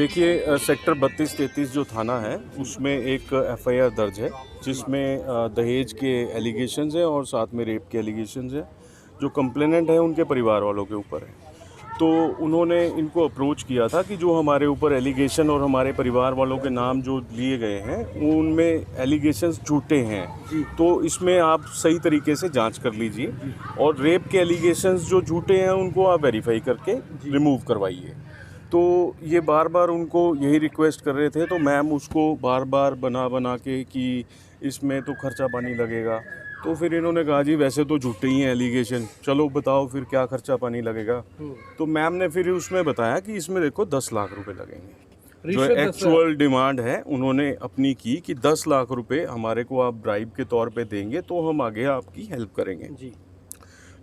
देखिए सेक्टर 32-33 जो थाना है उसमें एक एफआईआर दर्ज है जिसमें दहेज के एलिगेशंस हैं और साथ में रेप के एलिगेशंस हैं। जो कंप्लेनेंट है उनके परिवार वालों के ऊपर है। तो उन्होंने इनको अप्रोच किया था कि जो हमारे ऊपर एलिगेशन और हमारे परिवार वालों के नाम जो लिए गए हैं उनमें एलिगेशंस झूठे हैं, तो इसमें आप सही तरीके से जांच कर लीजिए और रेप के एलिगेशंस जो झूठे हैं उनको आप वेरीफाई करके रिमूव करवाइए। तो ये बार बार उनको यही रिक्वेस्ट कर रहे थे, तो मैम उसको बार बार बना के कि इसमें तो खर्चा पानी लगेगा। तो फिर इन्होंने कहा जी वैसे तो झूठे ही हैं एलिगेशन, चलो बताओ फिर क्या खर्चा पानी लगेगा। तो मैम ने फिर उसमें बताया कि इसमें देखो 10 लाख रुपए लगेंगे। जो एक्चुअल डिमांड है उन्होंने अपनी की कि 10 लाख रुपए हमारे को आप ब्राइब के तौर पे देंगे तो हम आगे आपकी हेल्प करेंगे जी।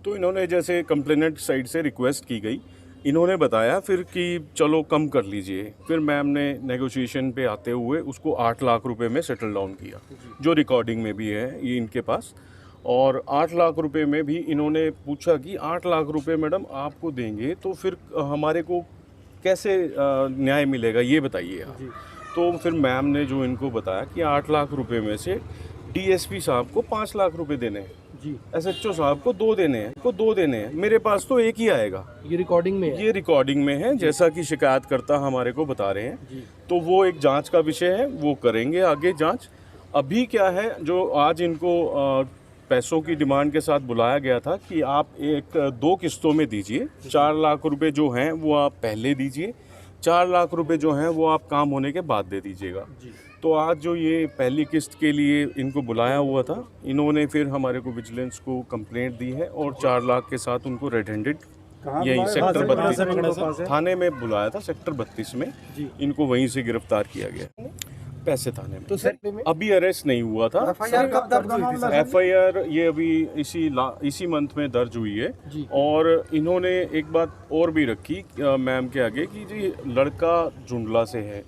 तो इन्होंने जैसे कंप्लेनेंट साइड से रिक्वेस्ट की गई, इन्होंने बताया फिर कि चलो कम कर लीजिए। फिर मैम ने नेगोशिएशन पे आते हुए उसको 8 लाख रुपए में सेटल डाउन किया, जो रिकॉर्डिंग में भी है ये इनके पास। और 8 लाख रुपए में भी इन्होंने पूछा कि 8 लाख रुपए मैडम आपको देंगे तो फिर हमारे को कैसे न्याय मिलेगा ये बताइए आप। तो फिर मैम ने जो इनको बताया कि 8 लाख रुपए में से डीएसपी साहब को 5 लाख रुपए देने हैं जी, एसएचओ साहब को 2 देने हैं, मेरे पास तो एक ही आएगा। ये रिकॉर्डिंग में है जैसा कि शिकायतकर्ता हमारे को बता रहे हैं जी। तो वो एक जांच का विषय है, वो करेंगे आगे जांच। अभी क्या है, जो आज इनको पैसों की डिमांड के साथ बुलाया गया था कि आप 2 किस्तों में दीजिए। 4 लाख रुपए जो हैं वो आप पहले दीजिए, 4 लाख रुपए जो हैं वो आप काम होने के बाद दे दीजिएगा। तो आज जो ये पहली किस्त के लिए इनको बुलाया हुआ था, इन्होंने फिर हमारे को विजिलेंस को कंप्लेंट दी है और 4 लाख के साथ उनको रेड हैंडेड यही सेक्टर 32 थाने में बुलाया था। सेक्टर 32 में इनको वहीं से गिरफ्तार किया गया, पैसे थाने में। तो सर अभी अरेस्ट नहीं हुआ था। एफआईआर ये अभी इसी मंथ में दर्ज हुई है। और इन्होंने एक बात और भी रखी मैम के आगे कि जी लड़का जुंडला से है,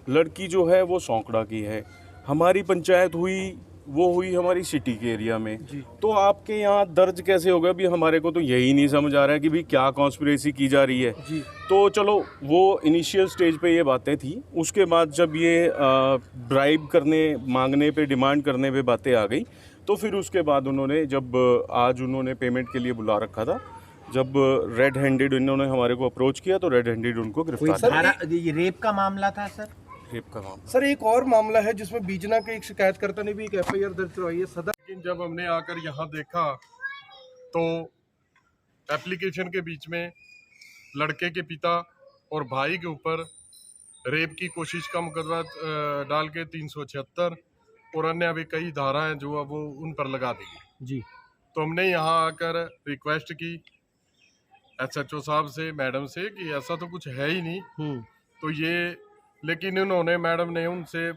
लड़की जो है वो सौंकड़ा की है। हमारी पंचायत हुई हमारी सिटी के एरिया में, तो आपके यहाँ दर्ज कैसे होगा? अभी हमारे को तो यही नहीं समझ आ रहा है कि भाई क्या कॉन्स्पिरेसी की जा रही है। तो चलो वो इनिशियल स्टेज पे ये बातें थी, उसके बाद जब ये ब्राइब करने मांगने पे डिमांड करने पे बातें आ गई, तो फिर उसके बाद उन्होंने जब आज उन्होंने पेमेंट के लिए बुला रखा था, जब रेड हैंडेड इन्होंने हमारे को अप्रोच किया तो रेड हैंडेड उनको गिरफ्तार। ये रेप का मामला था सर? रेप का मामला। सर एक और मामला है जिसमें बीजना के एक शिकायतकर्ता ने भी एक एफआईआर दर्ज करवाई है सदर। लेकिन जब हमने आकर यहाँ देखा तो एप्लीकेशन के बीच में लड़के के पिता और भाई के ऊपर रेप की कोशिश का मुकदमा डाल के 376 और अन्य भी कई धाराएं जो वो उन पर लगा दी जी। तो हमने यहाँ आकर रिक्वेस्ट की एसएचओ साहब से, मैडम से, कि ऐसा तो कुछ है ही नहीं। तो ये लेकिन उन्होंने, मैडम ने उनसे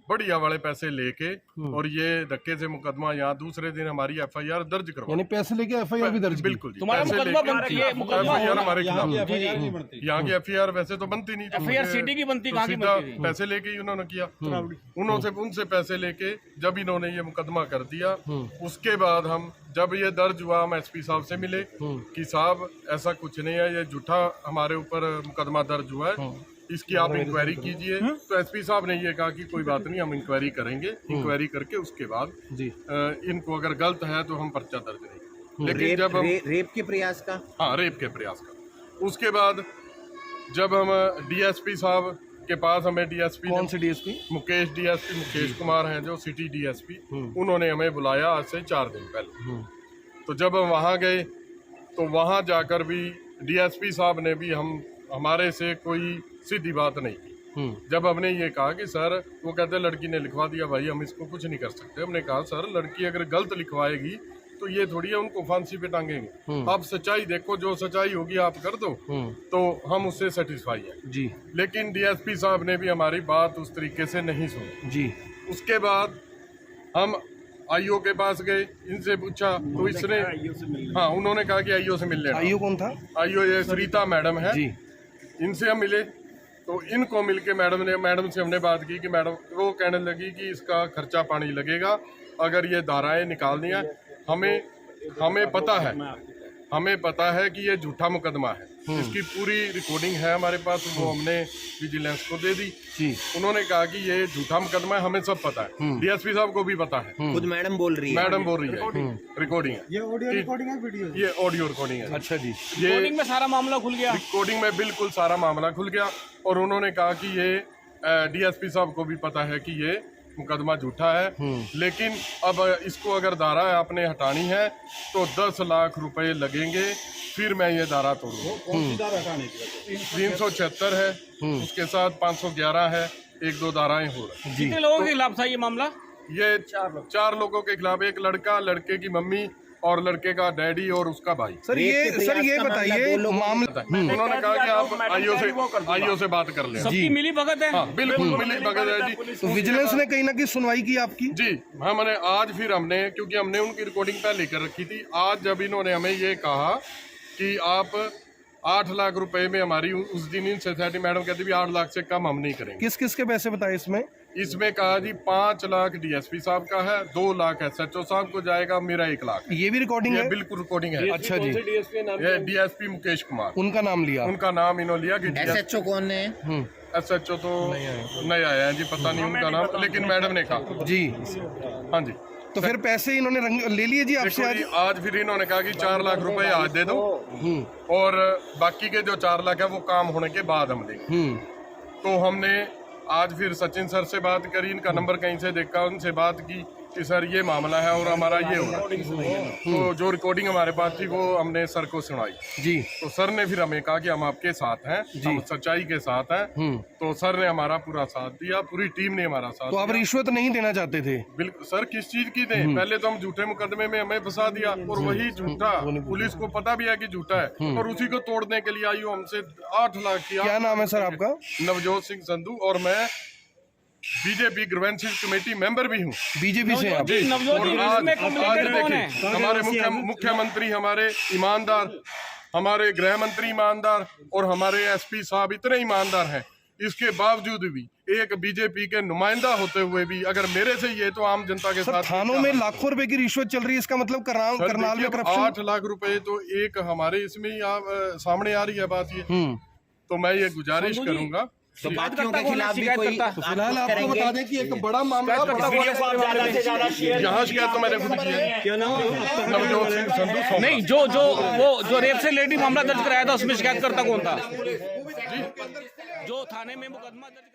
बढ़िया वाले पैसे लेके और ये धक्के से मुकदमा यहाँ दूसरे दिन हमारी एफआईआर दर्ज करवा, यानी पैसे लेके एफआईआर भी दर्ज। बिल्कुल, तुम्हारा मुकदमा बनती है, एफआईआर हमारे खिलाफ। यहाँ की एफआईआर वैसे तो बनती नहीं, एफआईआर सिटी की बनती, कहाँ की बनती थी? पैसे लेके ही उन्होंने किया। उनसे पैसे लेके जब इन्होंने ये मुकदमा कर दिया, उसके बाद हम जब ये दर्ज हुआ, हम एसपी साहब से मिले कि साहब ऐसा कुछ नहीं है, ये झूठा हमारे ऊपर मुकदमा दर्ज हुआ है, इसकी आप इंक्वायरी कीजिए। तो एसपी साहब ने ये कहा कि कोई बात नहीं, हम इंक्वायरी करेंगे, इंक्वायरी करके उसके बाद इनको अगर गलत है तो हम पर्चा दर्ज करेंगे। लेकिन जब हम रेप के प्रयास का, हाँ रेप के प्रयास का, उसके बाद जब हम डीएसपी साहब के पास, हमें डीएसपी, कौन से डीएसपी? मुकेश कुमार हैं जो सिटी डीएसपी, उन्होंने हमें बुलाया आज से 4 दिन पहले। तो जब हम वहाँ गए तो वहाँ जाकर भी डीएसपी साहब ने भी हमारे से कोई सीधी बात नहीं की। जब हमने ये कहा कि सर, वो कहते लड़की ने लिखवा दिया, भाई हम इसको कुछ नहीं कर सकते। हमने कहा सर लड़की अगर गलत लिखवाएगी तो ये थोड़ी है उनको फांसी पे टांगेंगे, आप सच्चाई देखो, जो सच्चाई होगी आप कर दो, तो हम उससे सेटिस्फाई है जी। लेकिन डीएसपी साहब ने भी हमारी बात उस तरीके से नहीं सुनी जी। उसके बाद हम आईओ के पास गए, इनसे पूछा तो इसने, हाँ उन्होंने कहा कि आईओ से मिल लेना। आईओ कौन था? आईओ ये सरिता मैडम है जी। इनसे हम मिले तो इनको मिलके मैडम से हमने बात की कि मैडम, वो कहने लगी कि इसका खर्चा पानी लगेगा, अगर ये धाराएं निकालनी है, हमें पता है कि ये झूठा मुकदमा है, इसकी पूरी रिकॉर्डिंग है हमारे पास, वो हमने विजिलेंस को दे दी। उन्होंने कहा कि ये झूठा मुकदमा है, हमें सब पता है, डीएसपी साहब को भी पता है, खुद मैडम बोल रही है। मैडम बोल रही है, रिकॉर्डिंग है, ये ऑडियो रिकॉर्डिंग है, वीडियो, ये ऑडियो रिकॉर्डिंग है। अच्छा जी, ये रिकॉर्डिंग में सारा मामला खुल गया। रिकॉर्डिंग में बिल्कुल सारा मामला खुल गया और उन्होंने कहा कि ये डीएसपी साहब को भी पता है कि ये मुकदमा झूठा है, लेकिन अब इसको अगर धारा आपने हटानी है तो 10 लाख रुपए लगेंगे, फिर मैं ये धारा तोड़ूंगा। 376 है, उसके साथ 511 है, 1-2 धाराएं हो रही। कितने लोगों के खिलाफ था ये मामला? ये 4 लोगों के खिलाफ, एक लड़का, लड़के की मम्मी और लड़के का डैडी और उसका भाई। सर ये बताइए मामला। उन्होंने कहा कि आप आईओ से बात कर लें। सबकी मिली भगत है। हाँ, बिल्कुल मिली भगत है जी। तो विजिलेंस ने कहीं ना कहीं सुनवाई की आपकी? जी, हमने आज फिर क्योंकि हमने उनकी रिकॉर्डिंग पहले कर रखी थी, आज जब इन्होंने हमें ये कहा कि आप 8 लाख रुपए में हमारी उस दिन इन सोसाइटी मैडम कहती भी 8 लाख से कम हम नहीं करेंगे। किस किस के पैसे बताए इसमें? इसमें कहा जी 5 लाख डीएसपी साहब का है, 2 लाख एसएचओ साहब को जाएगा, मेरा 1 लाख। ये भी रिकॉर्डिंग है? बिल्कुल रिकॉर्डिंग है। अच्छा जी, ये डीएसपी मुकेश कुमार, उनका नाम लिया? उनका नाम इन्होंने लिया कि एसएचओ कौन है? एसएचओ तो नहीं आया है जी, पता नहीं उनका नाम, लेकिन मैडम ने कहा जी। हाँ जी। तो फिर पैसे इन्होंने ले लिए जी आपसे आज? आज फिर इन्होंने कहा कि 4 लाख रुपए आज दे दो और बाकी के जो 4 लाख है वो काम होने के बाद हम देंगे। तो हमने आज फिर सचिन सर से बात करी, इनका नंबर कहीं से देखा, उनसे बात की कि सर ये मामला है और हमारा ये होगा। तो जो रिकॉर्डिंग हमारे पास थी वो हमने सर को सुनाई जी। तो सर ने फिर हमें कहा कि हम आपके साथ हैं, हम सच्चाई के साथ हैं। तो सर ने हमारा पूरा साथ दिया, पूरी टीम ने हमारा साथ तो आप रिश्वत नहीं देना चाहते थे? बिल्कुल सर, किस चीज की दें? पहले तो हम झूठे मुकदमे में हमें फंसा दिया और वही झूठा पुलिस को पता भी है कि झूठा है और उसी को तोड़ने के लिए आई हमसे 8 लाख किया। क्या नाम है सर आपका? नवजोत सिंह संधू, और मैं बीजेपी ग्रीवेंसेस कमेटी मेंबर भी हूँ। बीजेपी से आप? नवजोत जी, इसमें कम्युनिकेटर कौन है? हमारे मुख्यमंत्री, हमारे ईमानदार, हमारे गृह मंत्री ईमानदार और हमारे एसपी साहब इतने ईमानदार हैं, इसके बावजूद भी एक बीजेपी के नुमाइंदा होते हुए भी अगर मेरे से ये तो आम जनता के साथ थानों में लाखों रुपए की रिश्वत चल रही है, इसका मतलब करनाल में करप्शन? 8 लाख रुपए तो एक हमारे इसमें ही सामने आ रही है बात ये। तो मैं ये गुजारिश करूंगा तो बाकियों के खिलाफ भी कोई फिलहाल आपको बता दें कि एक बड़ा मामला यहाँ शिकायत तो मैंने खुद की है। नवजोत सिंह संधू नहीं, जो रेप से रिलेटेड मामला दर्ज कराया था उसमें शिकायत करता कौन था? जो थाने में मुकदमा दर्ज